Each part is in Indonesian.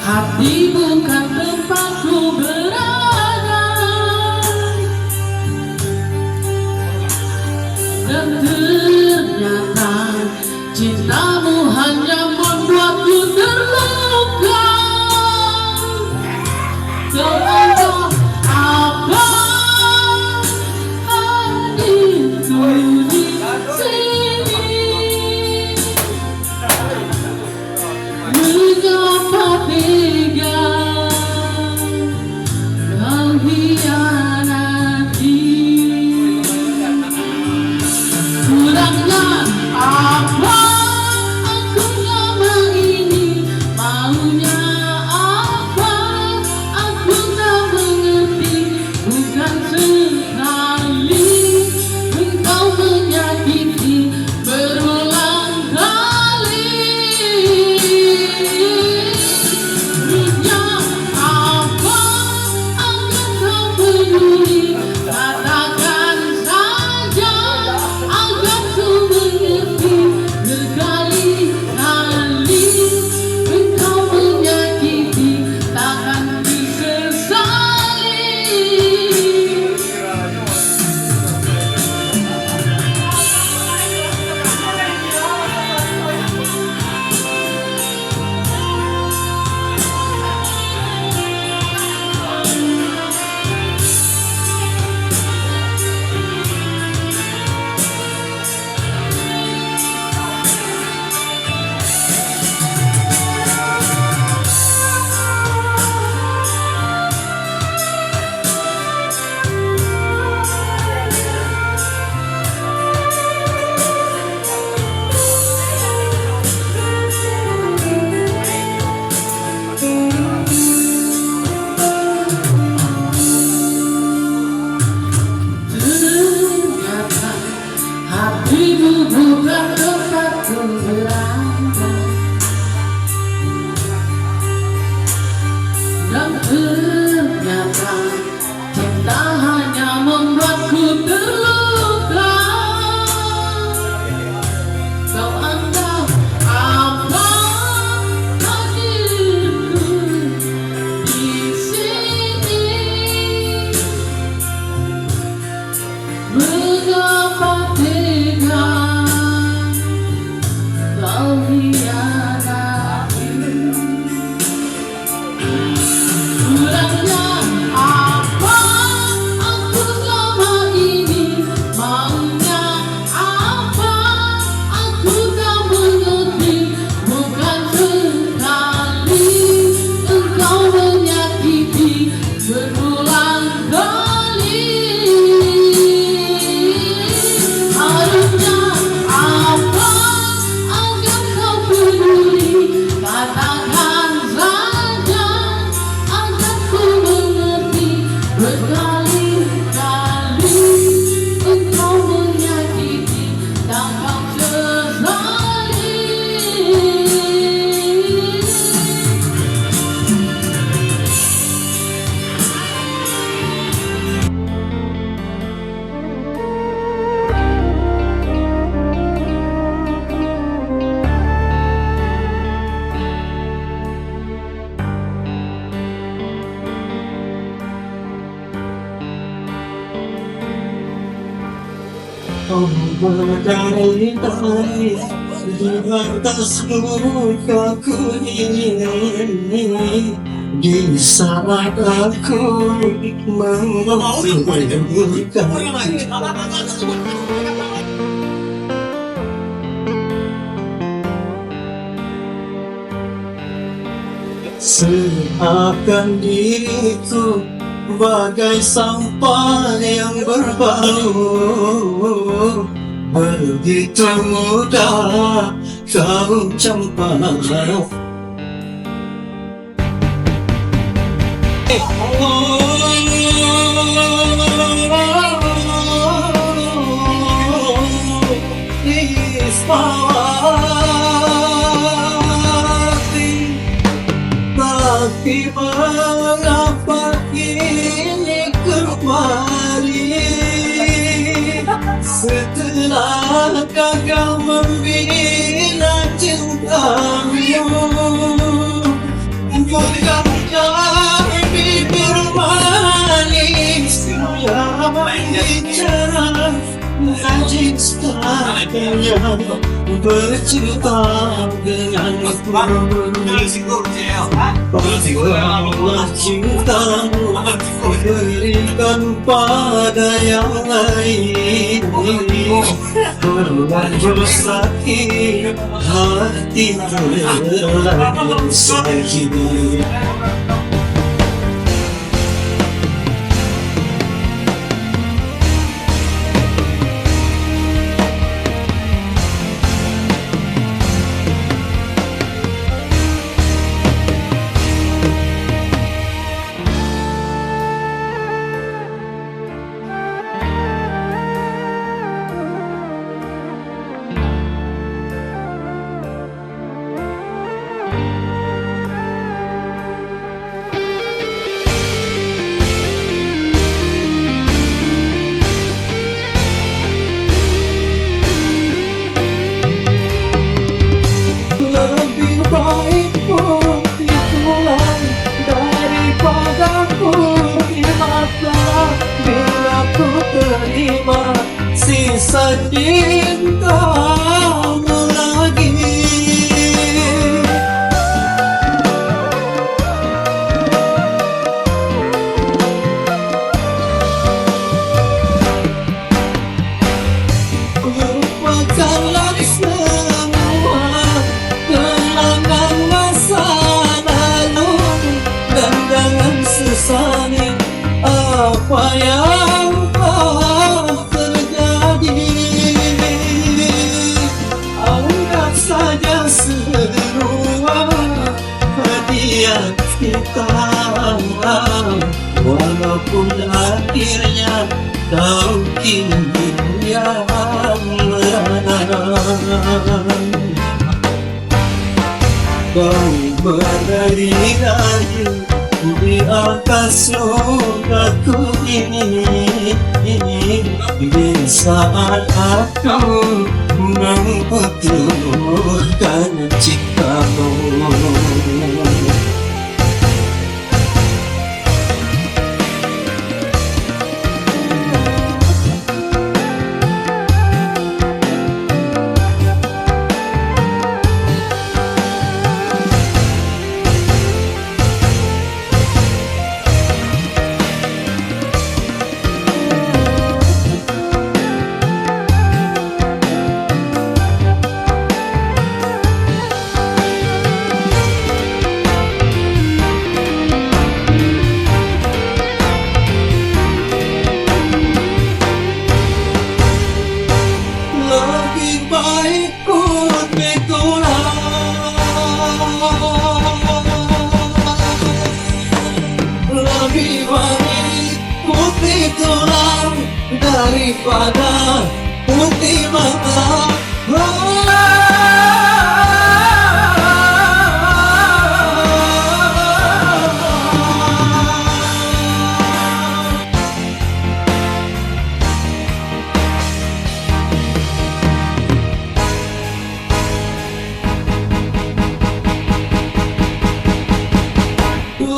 Hati bukan tempatku berada, dan ternyata cintamu hanya membuatku terluka. Kau anggap apa hatiku di sini? Mengapa tega kau hianati? Kurangnya apa aku selama ini? Maunya apa aku tak mengerti? Bukan sekali engkau menyakiti, berulang kali. Runyam apa agar kau peduli? Katakan saja agar ku mengerti. Berkali-kali engkau menyakiti, takkan disesali. Ternyata hatimu bukan tempatku berada, dan ternyata cinta hanya membuatku terluka. Kau anggap apa hadirku di sini? Mengapa tega kau hianati? Kurangnya apa aku selama ini? Maunya apa aku tak mengerti? Bukan sekali engkau menyakiti, berulang kali. Harusnya apa agar kau peduli? Katakan saja agar ku mengerti. Berkali-kali engkau menyakiti, takkan sesali. Kau berdari di atas lukaku ini, di saat aku mengeluhkan. Seakan diriku bagai sampah yang berbau, begitu mudah kau cemparau. Tapi mengapa kini kembali, setelah gagal membina cintamu? cintanya bercinta denganku. Bagilah cintamu berikan pada yang lain. Berlanjut sakit hati terlalu sakit. Lebih baik putih tulang daripada putih mata. Bila ku terima sisa cintamu lagi. Lupakanlah semua kenangan masa lalu dan jangan sesali apa yang telah terjadi. Anggap saja semua hadiah kita, walaupun akhirnya kau ingin yang lain. Kau berdiri di atas surgaku ini. Di saat aku membutuhkan cintamu. Lebih baik putih tulang, lebih baik putih tulang daripada putih mata.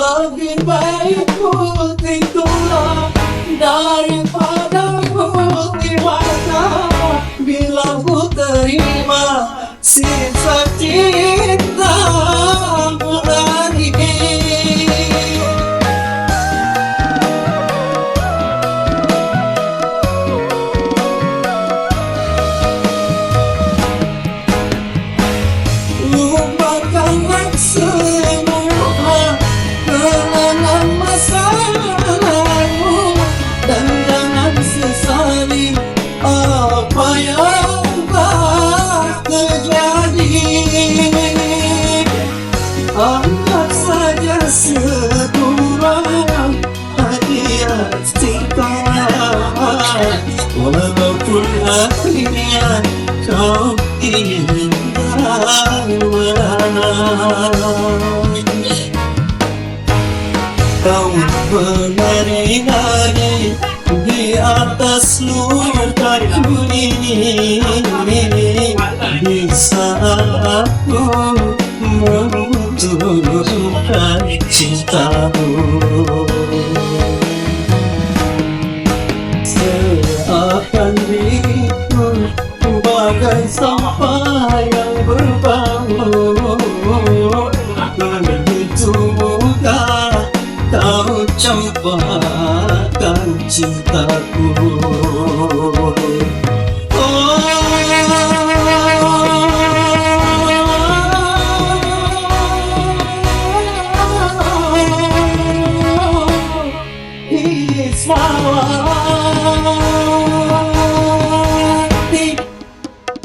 Lebih baik putih tulang daripada putih mata. Bila ku terima sisa cintamu lagi. Lupakanlah semua kenangan masa lalu dan jangan sesali apa yang telah terjadi. Anggap saja sebuah hadiah cinta, walaupun akhirnya kau ingin kau menari-nari di atas surgaku ini. Di saat aku membutuhkan cintamu, seakan diriku cintaku.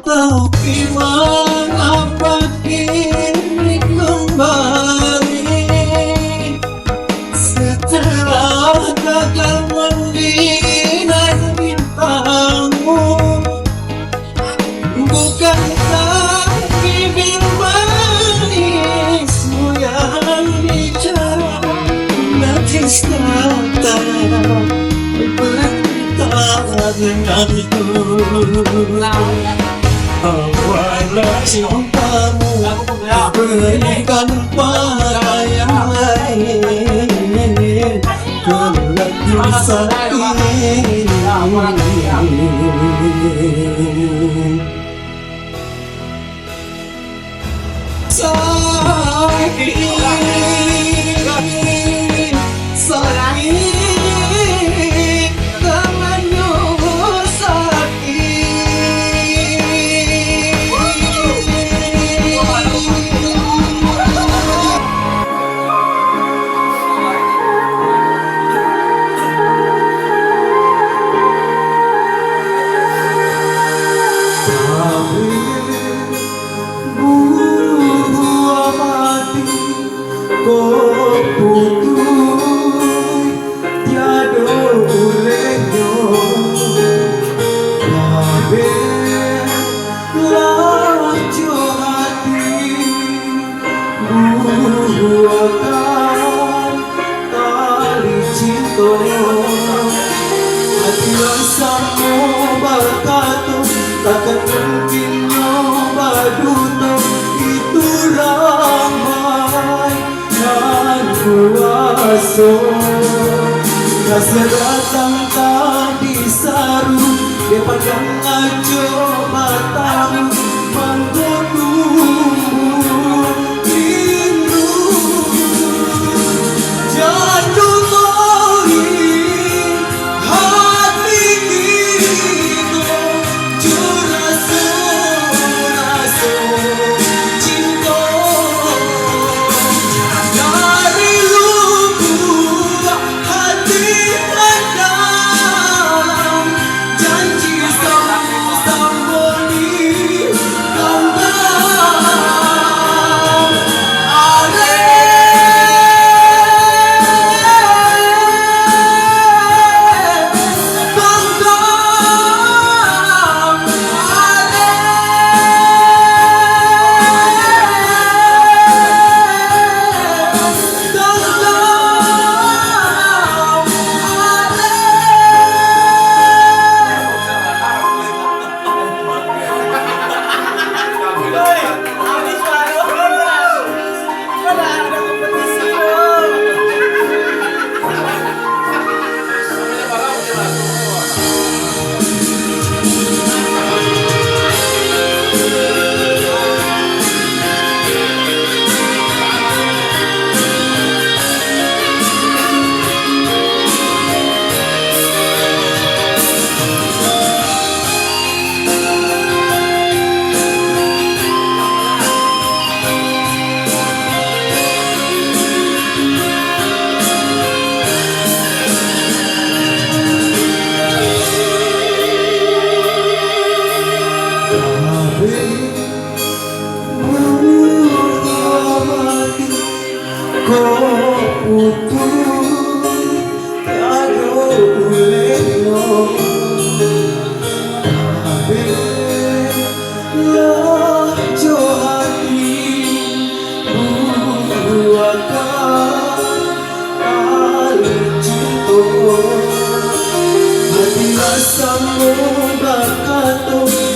Tahu gimana begini kembali setelah gagal mendinar bintangmu. Bukankah bibir manismu yang bicara najis kata berkata denganku. Apalah cintamu berikan pada yang lain, kelak dosa ini sakit temanmu takkan mungkin nyoba duto itu ramai dan kuasa. Kasih datang tadi saru dia pandang aja matamu menggodu rindu jatuh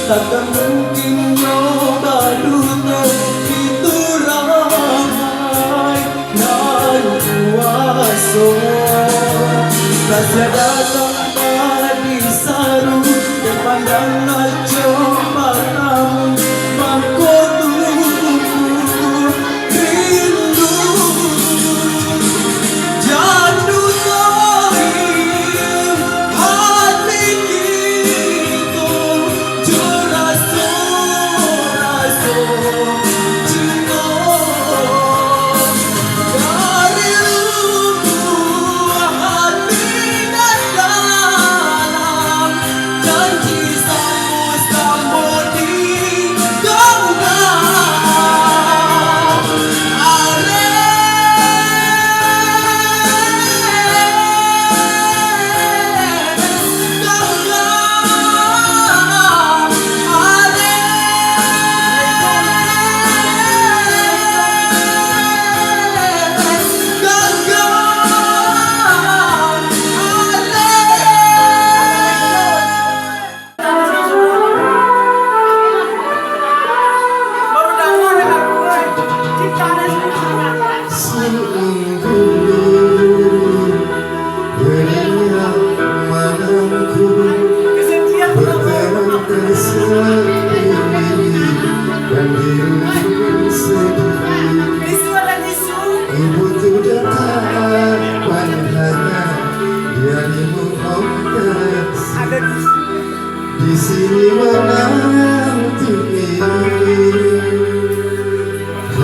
takkan mungkin nyoba duto itu ramai dan kuasa. Kasih datang tadi saru pandang aja matamu menggodu rindu jatuh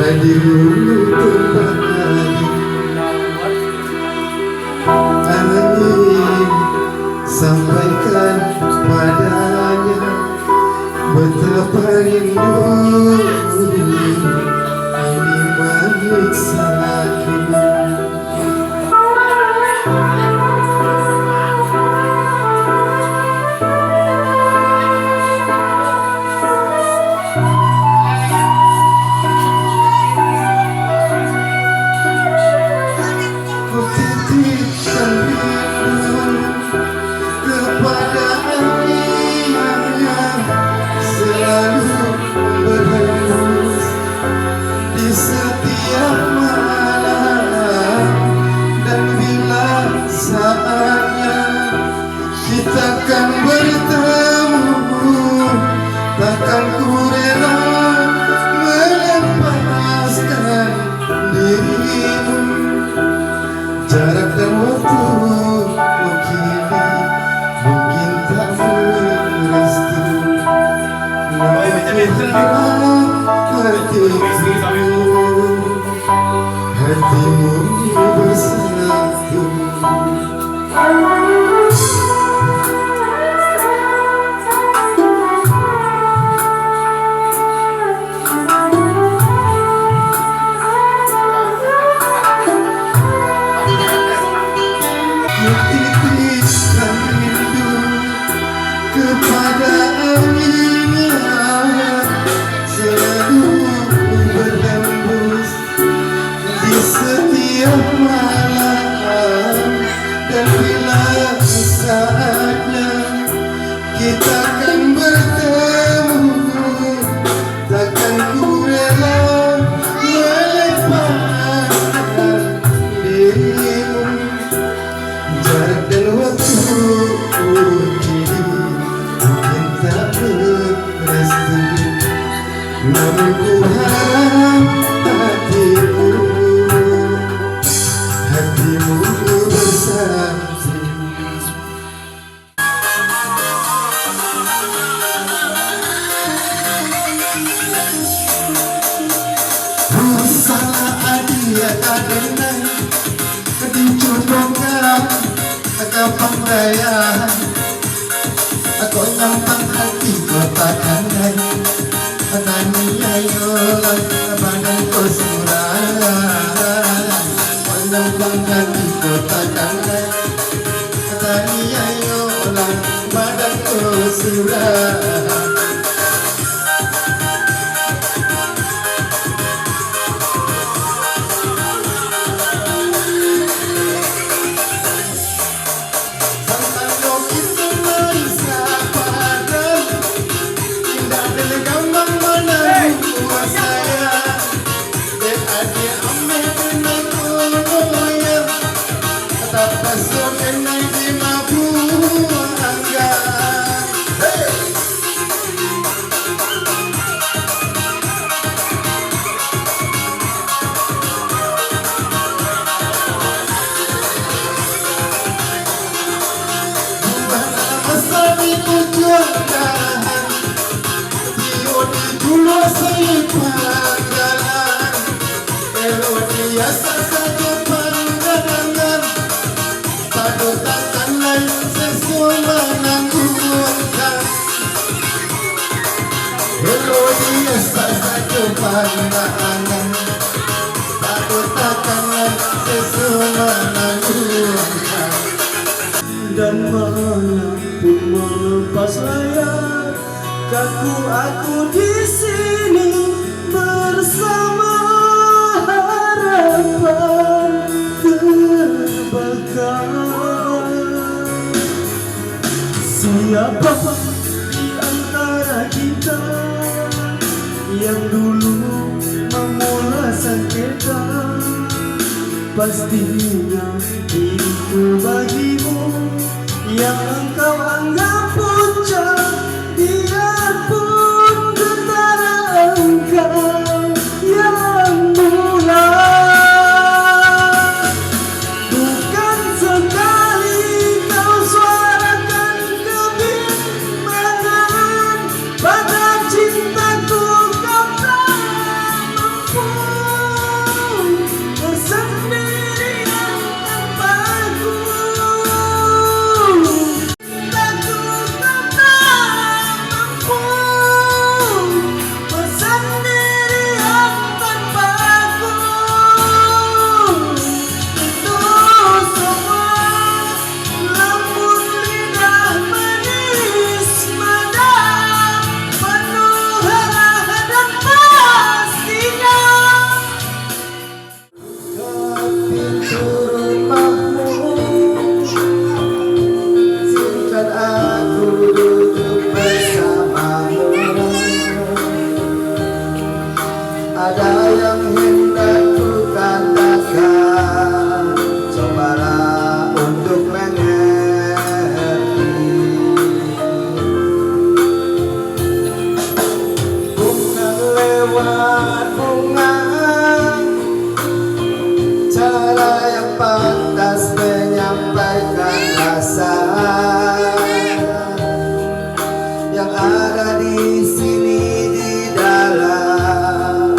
hadirmu kembali. Angin sampaikan padanya betapa rindu ini menyiksaku. Ku titipkan rindu kepada angin yang selalu berhembus di setiap malam, dan bila saatnya kita akan bertemu, takkan ku rela melepaskan dirimu. Jarak dan waktu kini mungkin tak merestu, hatimu bersatu. Titipkan rindu kepada angin yang selalu berhembus di setiap malam, dan bila saatnya kita akan bertemu, takkan ku rela melepaskan dirimu. Jarak dan waktu kini mungkin tak merestu, namun ku harap hatimu bersatu. Salah adia kadang dicoba kapan daya, aku nampak hati kota kandai, nani ayo badan ko surah, nampak hati kota kandai, nani ayo badan ko surah. Dan manapun melepas layar kaku, aku di sini bersama harapan terbakar. Siapa di antara kita yang dulu memula sengketa? Pastinya itu bagimu yang engkau anggap puncak, biarpun tentara engkau yang mula. Bukan sekali kau suarakan kebimbangan, pada cintaku kau tak mampu yang hendak ku katakan, cobalah untuk mengerti. Bukan lewat bunga, cara yang pantas menyampaikan rasa yang ada di sini di dalam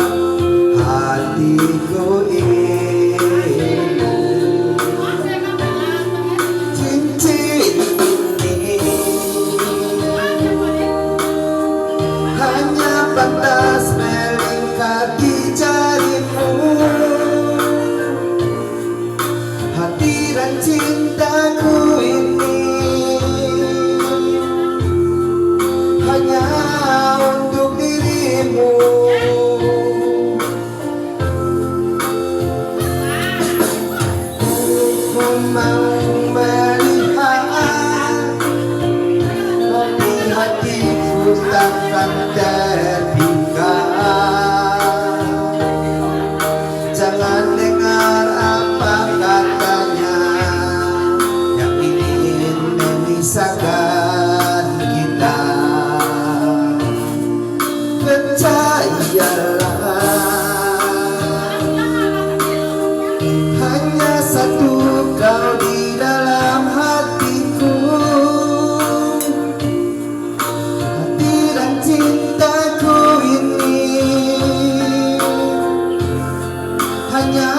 hatiku ini. Cincin ini hanya pantas melingkar di jarimu. Hadiran cintaku ini hanya untuk dirimu. Ku mau melihat tapi hatiku takkan terbuka. Jangan dengar apa katanya yang ingin memisahkan kita. Percayalah, hanya satu kau di dalam hatiku. Hadiran cintaku ini hanya